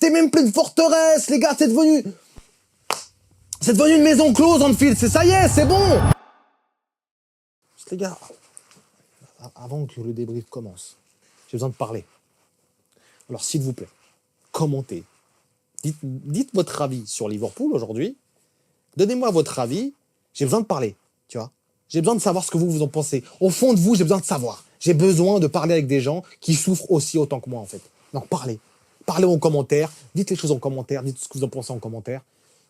T'es même plus une forteresse, les gars, c'est devenu une maison close, Anfield, ça y est, c'est bon. Les gars, avant que le débrief commence, j'ai besoin de parler. Alors, s'il vous plaît, commentez. Dites votre avis sur Liverpool aujourd'hui. Donnez-moi votre avis. J'ai besoin de parler, tu vois. J'ai besoin de savoir ce que vous en pensez. Au fond de vous, j'ai besoin de savoir. J'ai besoin de parler avec des gens qui souffrent aussi autant que moi, en fait. Donc, parlez. Parlez en commentaire. Dites les choses en commentaire. Dites ce que vous en pensez en commentaire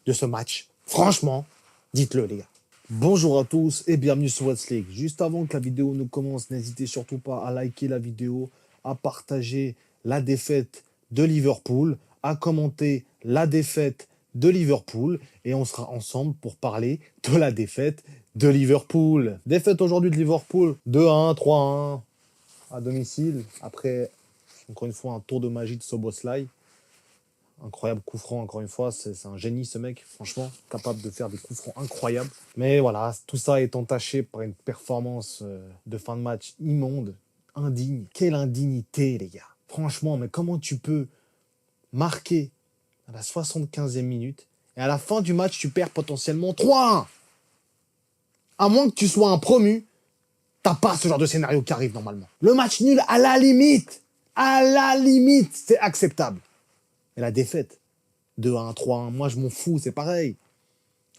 de ce match. Franchement, dites-le, les gars. Bonjour à tous et bienvenue sur What's League. Juste avant que la vidéo ne commence, n'hésitez surtout pas à liker la vidéo, à partager la défaite de Liverpool, à commenter la défaite de Liverpool et on sera ensemble pour parler de la défaite de Liverpool. Défaite aujourd'hui de Liverpool, 2-1, 3-1 à domicile après, encore une fois, un tour de magie de Szoboszlai. Incroyable coup franc, encore une fois, c'est un génie ce mec, franchement, capable de faire des coups francs incroyables. Mais voilà, tout ça est entaché par une performance de fin de match immonde, indigne. Quelle indignité, les gars. Franchement, mais comment tu peux marquer à la 75e minute et à la fin du match, tu perds potentiellement 3-1. À moins que tu sois un promu, t'as pas ce genre de scénario qui arrive normalement. Le match nul, à la limite, c'est acceptable. Et la défaite, 2-1, 3-1, moi je m'en fous, c'est pareil.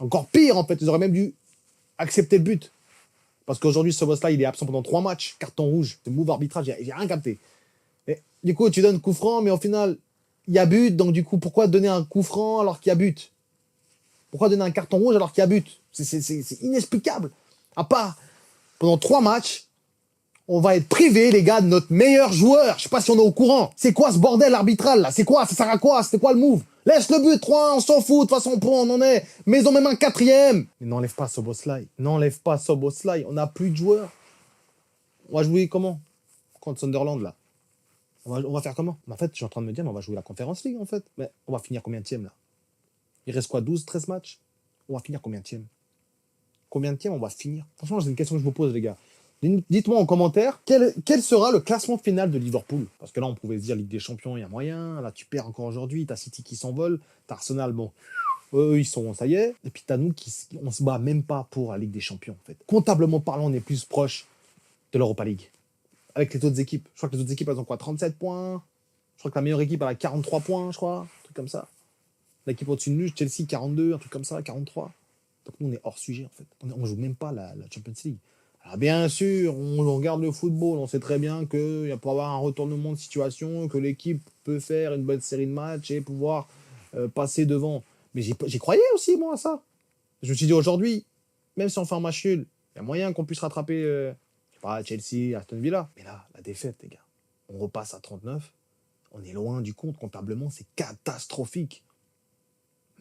Encore pire en fait, ils auraient même dû accepter le but. Parce qu'aujourd'hui, Szoboszlai, il est absent pendant 3 matchs, carton rouge, c'est move arbitrage, j'ai rien capté. Et, du coup, tu donnes coup franc, mais au final, il y a but, donc du coup, pourquoi donner un coup franc alors qu'il y a but? Pourquoi donner un carton rouge alors qu'il y a but? C'est inexplicable. À part, pendant 3 matchs, on va être privé, les gars, de notre meilleur joueur. Je sais pas si on est au courant. C'est quoi ce bordel arbitral, là? C'est quoi? Ça sert à quoi? C'était quoi le move? Laisse le but, 3-1, on s'en fout. De toute façon, on en est. Mais ils ont même un 4e. Mais n'enlève pas Szoboszlai. N'enlève pas Szoboszlai. On n'a plus de joueurs. On va jouer comment? Contre Sunderland, là. On va faire comment? En fait, je suis en train de me dire, mais on va jouer la Conference League, en fait. Mais on va finir combienième, là? Il reste quoi? 12, 13 matchs? On va finir combienième? Combienième on va finir? Franchement, c'est une question que je vous pose, les gars. Dites-moi en commentaire, quel sera le classement final de Liverpool? Parce que là, on pouvait se dire Ligue des Champions, il y a moyen. Là, tu perds encore aujourd'hui. T'as City qui s'envole. T'as Arsenal, bon, eux, ils sont, ça y est. Et puis t'as nous on se bat même pas pour la Ligue des Champions, en fait. Comptablement parlant, on est plus proche de l'Europa League. Avec les autres équipes. Je crois que les autres équipes, elles ont quoi? 37 points. Je crois que la meilleure équipe, elle a 43 points, je crois. Un truc comme ça. L'équipe au-dessus de nous, Chelsea, 42, un truc comme ça, 43. Donc nous, on est hors sujet, en fait. On joue même pas la Champions League. Alors bien sûr, on regarde le football, on sait très bien qu'il peut y avoir un retournement de situation, que l'équipe peut faire une bonne série de matchs et pouvoir passer devant. Mais j'y croyais aussi, moi, à ça. Je me suis dit, aujourd'hui, même si on fait un match nul, il y a moyen qu'on puisse rattraper, je sais pas, Chelsea, Aston Villa. Mais là, la défaite, les gars, on repasse à 39. On est loin du compte, comptablement, c'est catastrophique.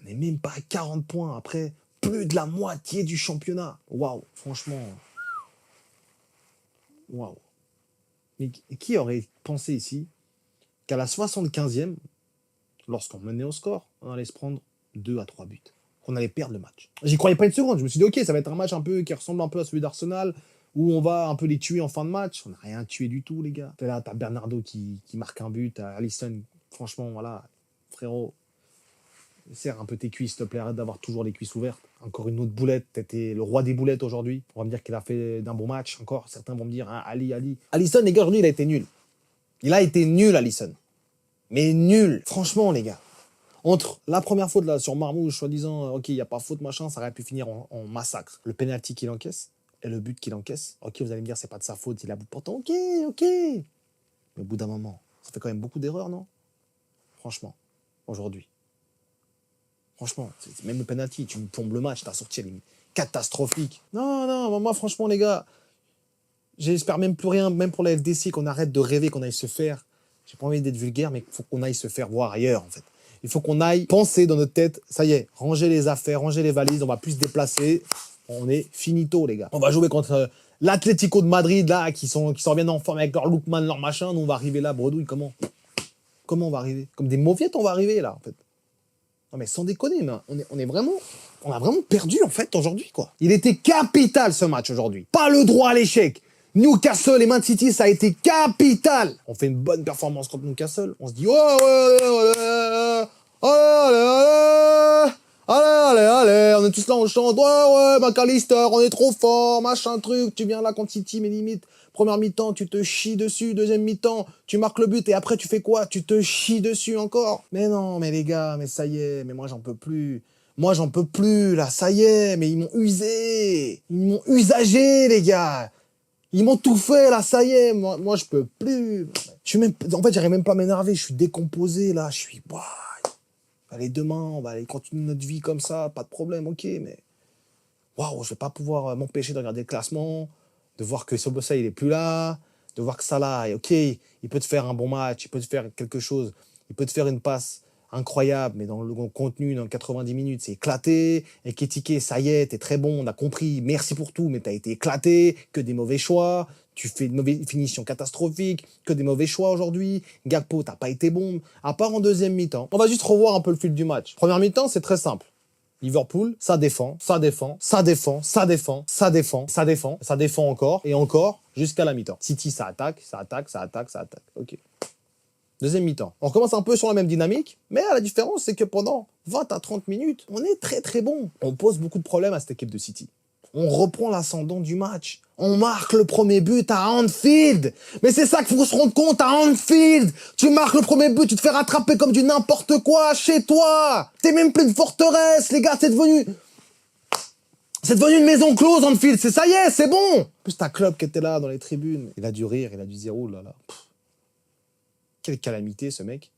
On n'est même pas à 40 points après plus de la moitié du championnat. Waouh, franchement... Waouh. Mais qui aurait pensé ici qu'à la 75e, lorsqu'on menait au score, on allait se prendre 2 à 3 buts, qu'on allait perdre le match? J'y croyais pas une seconde. Je me suis dit, ok, ça va être un match un peu qui ressemble un peu à celui d'Arsenal, où on va un peu les tuer en fin de match. On n'a rien tué du tout, les gars. Là, t'as Bernardo qui marque un but, t'as Alisson, franchement, voilà, frérot, serre un peu tes cuisses, s'il te plaît, arrête d'avoir toujours les cuisses ouvertes. Encore une autre boulette, t'étais le roi des boulettes aujourd'hui. On va me dire qu'il a fait d'un bon match, encore. Certains vont me dire, hein, Ali. Alisson, les gars, aujourd'hui, il a été nul. Il a été nul, Alisson. Mais nul. Franchement, les gars. Entre la première faute, là, sur Marmouche, soi-disant, ok, il n'y a pas faute, machin, ça aurait pu finir en massacre. Le penalty qu'il encaisse et le but qu'il encaisse. Ok, vous allez me dire, c'est pas de sa faute, il a bout portant. Ok. Mais au bout d'un moment, ça fait quand même beaucoup d'erreurs, non? Franchement, aujourd'hui. Franchement, même le penalty, tu me plombes le match, t'as sorti, elle est catastrophique. Non, moi, franchement, les gars, j'espère même plus rien, même pour la FDC, qu'on arrête de rêver, qu'on aille se faire. J'ai pas envie d'être vulgaire, mais il faut qu'on aille se faire voir ailleurs, en fait. Il faut qu'on aille penser dans notre tête, ça y est, ranger les affaires, ranger les valises, on va plus se déplacer. On est finito, les gars. On va jouer contre l'Atlético de Madrid, là, qui reviennent en forme avec leur Lookman, leur machin. Nous, on va arriver là, bredouille, comment on va arriver? Comme des mauviettes, on va arriver, là, en fait. Non mais sans déconner, mais on a vraiment perdu en fait aujourd'hui quoi. Il était capital ce match aujourd'hui. Pas le droit à l'échec. Newcastle et Man City, ça a été capital. On fait une bonne performance contre Newcastle. On se dit on est tous là, on chante, ouais, McAllister, on est trop fort, machin truc, tu viens là contre City, mais limite, première mi-temps, tu te chies dessus, deuxième mi-temps, tu marques le but, et après, tu fais quoi? Tu te chies dessus encore? Mais non, mais les gars, mais ça y est, mais moi, j'en peux plus. Moi, j'en peux plus, là, ça y est, mais ils m'ont usé. Ils m'ont usagé, les gars. Ils m'ont tout fait, là, ça y est. Moi je peux plus. En fait, j'arrive même pas à m'énerver. Je suis décomposé, là. Je suis... Ouah. Allez, demain, on va aller continuer notre vie comme ça. Pas de problème, ok, mais... Waouh, je vais pas pouvoir m'empêcher de regarder le classement, de voir que Soboslai, il est plus là, de voir que Salah, ok, il peut te faire un bon match, il peut te faire quelque chose, il peut te faire une passe incroyable, mais dans le contenu, dans 90 minutes, c'est éclaté. Et Ketike, ça y est, t'es très bon, on a compris, merci pour tout, mais t'as été éclaté, que des mauvais choix, tu fais une mauvaise finition catastrophique, que des mauvais choix aujourd'hui. Gakpo, t'as pas été bon, à part en deuxième mi-temps. On va juste revoir un peu le fil du match. Première mi-temps, c'est très simple. Liverpool, ça défend, ça défend, ça défend, ça défend, ça défend, ça défend, ça défend encore, et encore, jusqu'à la mi-temps. City, ça attaque, ça attaque, ça attaque, ça attaque. Ok. Deuxième mi-temps. On recommence un peu sur la même dynamique, mais la différence, c'est que pendant 20 à 30 minutes, on est très très bon. On pose beaucoup de problèmes à cette équipe de City. On reprend l'ascendant du match. On marque le premier but à Anfield. Mais c'est ça qu'il faut se rendre compte, à Anfield. Tu marques le premier but, tu te fais rattraper comme du n'importe quoi chez toi. T'es même plus une forteresse, les gars, c'est devenu une maison close, Anfield. C'est ça y est, c'est bon. En plus, t'as Klopp qui était là dans les tribunes. Il a dû rire, il a dû dire, oh là là. Quelle calamité, ce mec.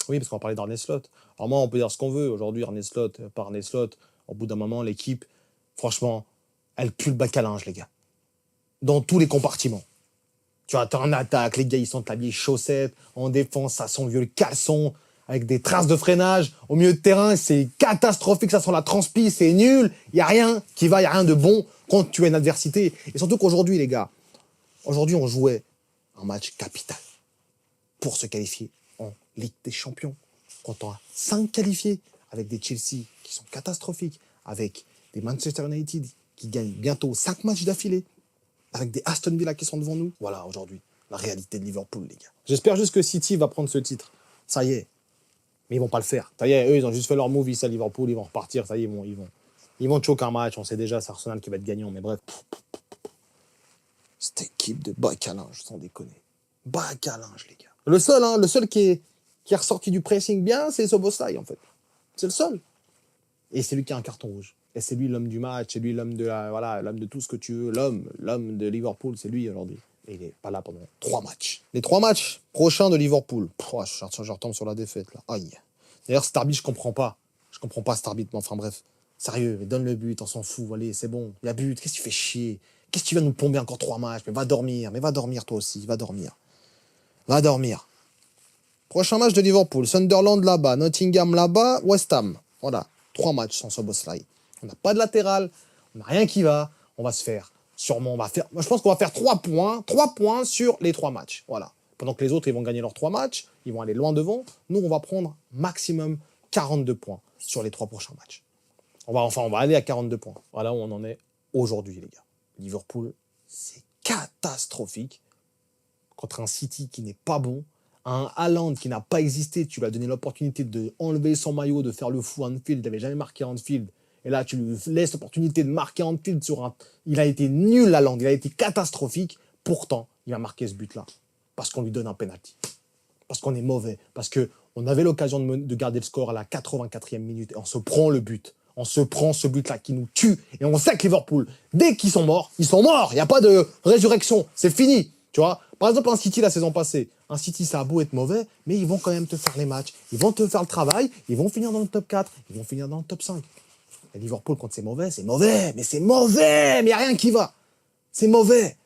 Oui, parce qu'on va parler d'Arne Slot. Alors moi, on peut dire ce qu'on veut. Aujourd'hui, Arne Slot, pas Arne Slot. Au bout d'un moment, l'équipe, franchement, elle pue le bac à linge, les gars. Dans tous les compartiments. Tu vois, t'es en attaque, les gars, ils sont habillés chaussettes. En défense, ça sent vieux le caleçon, avec des traces de freinage. Au milieu de terrain, c'est catastrophique, ça sent la transpi, c'est nul. Il n'y a rien qui va, il n'y a rien de bon quand tu as une adversité. Et surtout qu'aujourd'hui, les gars, aujourd'hui, on jouait un match capital pour se qualifier en Ligue des Champions. Quand on a 5 qualifiés, avec des Chelsea qui sont catastrophiques, avec des Manchester United qui gagnent bientôt 5 matchs d'affilée, avec des Aston Villa qui sont devant nous. Voilà, aujourd'hui, la réalité de Liverpool, les gars. J'espère juste que City va prendre ce titre. Ça y est. Mais ils vont pas le faire. Ça y est, eux, ils ont juste fait leur move ici à Liverpool, ils vont repartir. Ça y est, ils vont choquer un match. On sait déjà, c'est Arsenal qui va être gagnant, mais bref. Cette équipe de bac à linge, sans déconner. Bac à linge, les gars. Le seul qui est ressorti du pressing bien, c'est Szoboszlai, en fait. C'est le seul. Et c'est lui qui a un carton rouge. Et c'est lui l'homme du match, c'est lui l'homme de l'homme de tout ce que tu veux, l'homme de Liverpool, c'est lui aujourd'hui. Et il n'est pas là pendant 3 matchs. Les 3 matchs prochains de Liverpool. Je retombe sur la défaite, là. Aïe. D'ailleurs, cet arbitre, je comprends pas. Je comprends pas cet arbitre, mais enfin bref. Sérieux, mais donne le but, on s'en fout, allez, c'est bon. Il y a but, qu'est-ce que tu fais chier? Qu'est-ce que tu vas nous plomber encore 3 matchs? Mais va dormir toi aussi, va dormir. Va dormir. Prochain match de Liverpool, Sunderland là-bas, Nottingham là-bas, West Ham. Voilà, 3 matchs sans Szoboszlai. On n'a pas de latéral, on n'a rien qui va. On va se faire, sûrement, moi je pense qu'on va faire 3 points sur les 3 matchs. Voilà. Pendant que les autres, ils vont gagner leurs 3 matchs, ils vont aller loin devant. Nous, on va prendre maximum 42 points sur les 3 prochains matchs. On va aller à 42 points. Voilà où on en est aujourd'hui, les gars. Liverpool, c'est catastrophique. Contre un City qui n'est pas bon, un Haaland qui n'a pas existé, tu lui as donné l'opportunité de enlever son maillot, de faire le fou à Anfield, il n'avait jamais marqué à Anfield. Et là, tu lui laisses l'opportunité de marquer à Anfield sur un... Il a été nul, Haaland, il a été catastrophique. Pourtant, il va marquer ce but-là. Parce qu'on lui donne un penalty. Parce qu'on est mauvais. Parce qu'on avait l'occasion de garder le score à la 84e minute. Et on se prend le but. On se prend ce but-là qui nous tue. Et on sait que Liverpool, dès qu'ils sont morts, ils sont morts. Il n'y a pas de résurrection. C'est fini. Tu vois, par exemple, un City la saison passée, un City, ça a beau être mauvais, mais ils vont quand même te faire les matchs, ils vont te faire le travail, ils vont finir dans le top 4, ils vont finir dans le top 5. Et Liverpool, quand c'est mauvais, mais c'est mauvais, mais il n'y a rien qui va. C'est mauvais,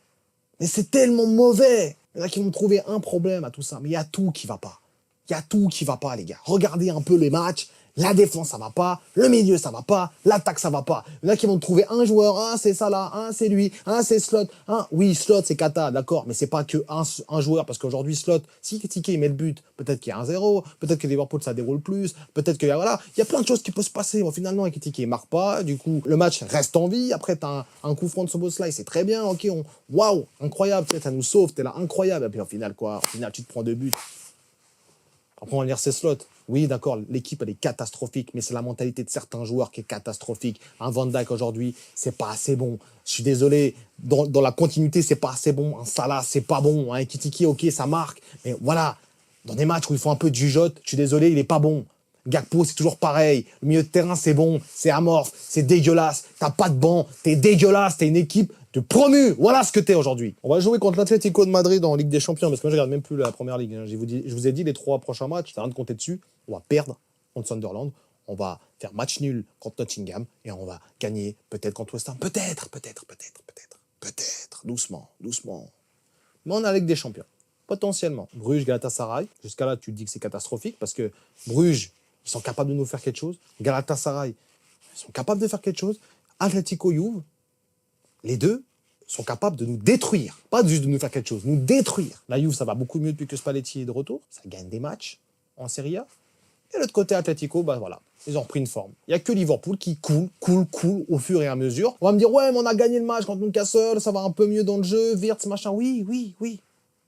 mais c'est tellement mauvais. Il y en a qui vont trouver un problème à tout ça, mais il y a tout qui va pas. Il y a tout qui va pas, les gars. Regardez un peu les matchs. La défense, ça va pas. Le milieu, ça va pas. L'attaque, ça va pas. Il y en a qui vont trouver un joueur. Un, c'est Salah. Un, c'est lui. Un, c'est Slot. Un, oui, Slot, c'est Kata, d'accord. Mais c'est pas que un joueur. Parce qu'aujourd'hui, Slot, si Ketike, il met le but, peut-être qu'il y a 1-0. Peut-être que Liverpool, ça déroule plus. Peut-être que, voilà. Il y a plein de choses qui peuvent se passer. Bon, finalement, Ketike, il marque pas. Du coup, le match reste en vie. Après, t'as un coup franc de Szoboszlai. C'est très bien. Ok, waouh, incroyable. Ça nous sauve. T'es là, incroyable. Et puis, au final, quoi. Au final, tu te prends 2 buts. Après, on va dire c'est Slot. Oui, d'accord, l'équipe, elle est catastrophique, mais c'est la mentalité de certains joueurs qui est catastrophique. Un Van Dijk aujourd'hui, c'est pas assez bon. Je suis désolé, dans la continuité, c'est pas assez bon. Un Salah, c'est pas bon. Un Ekitike, ok, ça marque. Mais voilà, dans des matchs où il faut un peu de jugeote, je suis désolé, il est pas bon. Gakpo, c'est toujours pareil. Le milieu de terrain, c'est bon, c'est amorphe, c'est dégueulasse. T'as pas de banc, t'es dégueulasse, t'es une équipe de promu. Voilà ce que t'es aujourd'hui. On va jouer contre l'Atlético de Madrid en Ligue des Champions, parce que moi, je regarde même plus la première ligue. Hein. Je vous ai dit les 3 prochains matchs, t'as rien de compter dessus. On va perdre contre Sunderland. On va faire match nul contre Nottingham et on va gagner peut-être contre West Ham. Peut-être. Doucement. Mais on a la Ligue des Champions. Potentiellement. Bruges, Galatasaray. Jusqu'à là, tu te dis que c'est catastrophique parce que Bruges, ils sont capables de nous faire quelque chose. Galatasaray, ils sont capables de faire quelque chose. Atlético, Juve, les deux sont capables de nous détruire. Pas juste de nous faire quelque chose, nous détruire. La Juve, ça va beaucoup mieux depuis que Spalletti est de retour. Ça gagne des matchs en Serie A. Et l'autre côté, Atlético, bah voilà, ils ont repris une forme. Il n'y a que Liverpool qui coule au fur et à mesure. On va me dire, ouais, mais on a gagné le match contre Newcastle, ça va un peu mieux dans le jeu, Wirtz, machin. Oui.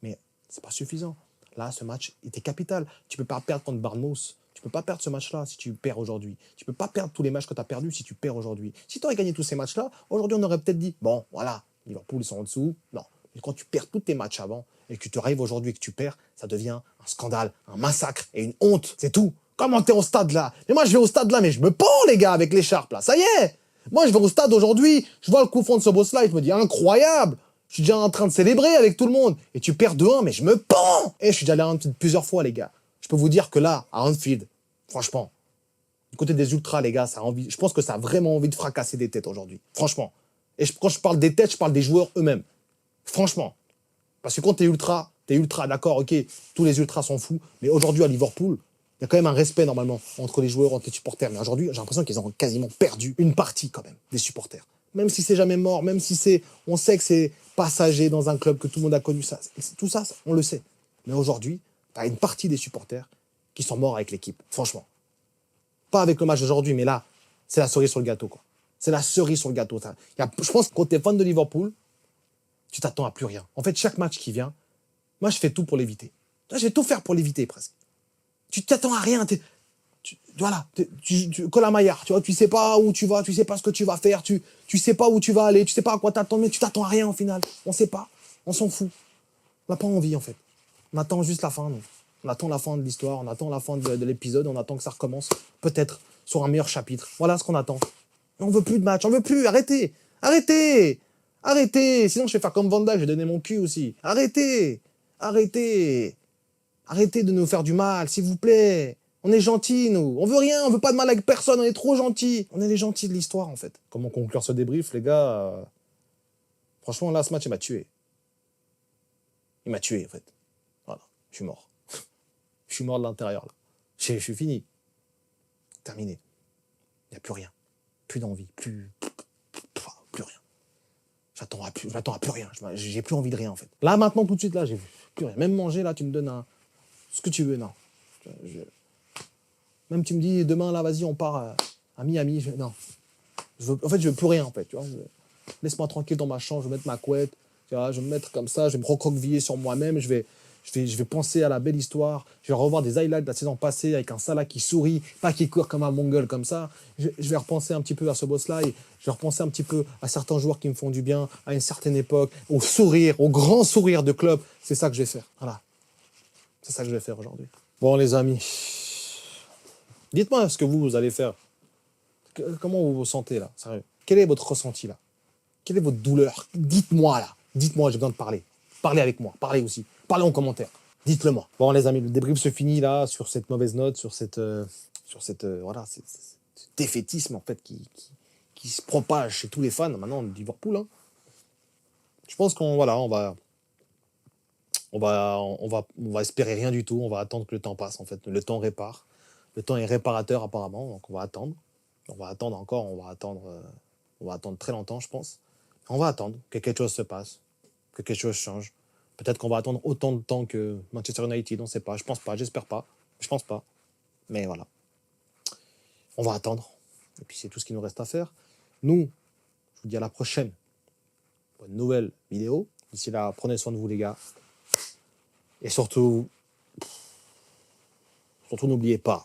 Mais c'est pas suffisant. Là, ce match était capital. Tu peux pas perdre contre Bournemouth. Tu peux pas perdre ce match-là si tu perds aujourd'hui. Tu peux pas perdre tous les matchs que tu as perdus si tu perds aujourd'hui. Si tu aurais gagné tous ces matchs-là, aujourd'hui, on aurait peut-être dit, bon, voilà, Liverpool, ils sont en dessous. Non. Mais quand tu perds tous tes matchs avant et que tu arrives aujourd'hui et que tu perds, ça devient un scandale, un massacre et une honte. C'est tout. Comment t'es au stade là? Mais moi, je vais au stade là, mais je me pends, les gars, avec l'écharpe là. Ça y est. Moi, je vais au stade aujourd'hui. Je vois le coup franc de ce boss-là. Je me dis, incroyable. Je suis déjà en train de célébrer avec tout le monde. Et tu perds 2-1, mais je me pends. Et je suis déjà allé à Anfield plusieurs fois, les gars. Je peux vous dire que là, à Anfield, franchement, du côté des ultras, les gars, ça a envie. Je pense que ça a vraiment envie de fracasser des têtes aujourd'hui. Franchement. Et quand je parle des têtes, je parle des joueurs eux-mêmes. Franchement. Parce que quand t'es ultra, d'accord, ok, tous les ultras sont fous. Mais aujourd'hui, à Liverpool, il y a quand même un respect, normalement, entre les joueurs, entre les supporters. Mais aujourd'hui, j'ai l'impression qu'ils ont quasiment perdu une partie, quand même, des supporters. Même si c'est jamais mort, même si c'est... On sait que c'est passager dans un club, que tout le monde a connu ça. Tout ça, on le sait. Mais aujourd'hui, t'as une partie des supporters qui sont morts avec l'équipe. Franchement. Pas avec le match d'aujourd'hui, mais là, c'est la cerise sur le gâteau, quoi. C'est la cerise sur le gâteau. Je pense que quand t'es fan de Liverpool, tu t'attends à plus rien. En fait, chaque match qui vient, moi, je fais tout pour l'éviter. Je vais tout faire pour l'éviter, presque. Tu t'attends à rien. Voilà, Colamaillard, tu vois, tu sais pas où tu vas, tu sais pas ce que tu vas faire, tu sais pas où tu vas aller, tu sais pas à quoi t'attendre, mais tu t'attends à rien au final. On sait pas, on s'en fout. On n'a pas envie, en fait. On attend juste la fin, nous. On attend la fin de l'histoire, on attend la fin de l'épisode, on attend que ça recommence, peut-être, sur un meilleur chapitre. Voilà ce qu'on attend. On veut plus de match, on veut plus, arrêtez. Sinon je vais faire comme Van Dijk, je vais donner mon cul aussi. Arrêtez de nous faire du mal, s'il vous plaît. On est gentils, nous. On veut rien, on veut pas de mal avec personne, on est trop gentils. On est les gentils de l'histoire, en fait. Comment conclure ce débrief, les gars Franchement, là, ce match, il m'a tué. Il m'a tué, en fait. Voilà, je suis mort. Je suis mort de l'intérieur, là. Je suis fini. Terminé. Il n'y a plus rien. Plus d'envie, plus rien. J'attends à plus rien. J'ai plus envie de rien, en fait. Là, maintenant, tout de suite, là, j'ai plus rien. Même manger, là, tu me donnes ce que tu veux, non. Même tu me dis, demain, là, vas-y, on part à Miami. Non. En fait, je veux plus rien, en fait. Tu vois, laisse-moi tranquille dans ma chambre, je vais mettre ma couette. Tu vois, je vais me mettre comme ça, je vais me recroqueviller sur moi-même. Je vais penser à la belle histoire. Je vais revoir des highlights de la saison passée avec un Salah qui sourit, pas qui court comme un mongol comme ça. Je vais repenser un petit peu à ce boss-là et je vais repenser un petit peu à certains joueurs qui me font du bien, à une certaine époque, au sourire, au grand sourire de club. C'est ça que je vais faire. Voilà. C'est ça que je vais faire aujourd'hui. Bon, les amis, dites-moi ce que vous allez faire. Comment vous vous sentez là, sérieux? Quel est votre ressenti là? Quelle est votre douleur? Dites-moi là. Dites-moi, j'ai besoin de parler. Parlez avec moi. Parlez aussi. Parlez en commentaire. Dites-le moi. Bon, les amis, le débrief se finit là sur cette mauvaise note, sur cette voilà, ce défaitisme en fait qui se propage chez tous les fans maintenant de Liverpool. Hein. Je pense qu'on va espérer rien du tout. On va attendre que le temps passe en fait. Le temps répare. Le temps est réparateur apparemment, donc on va attendre. On va attendre encore. On va attendre très longtemps, je pense. On va attendre que quelque chose se passe, que quelque chose change. Peut-être qu'on va attendre autant de temps que Manchester United, on ne sait pas. Je pense pas, j'espère pas. Je pense pas. Mais voilà. On va attendre. Et puis c'est tout ce qu'il nous reste à faire. Nous, je vous dis à la prochaine pour une nouvelle vidéo. D'ici là, prenez soin de vous les gars. Et surtout n'oubliez pas.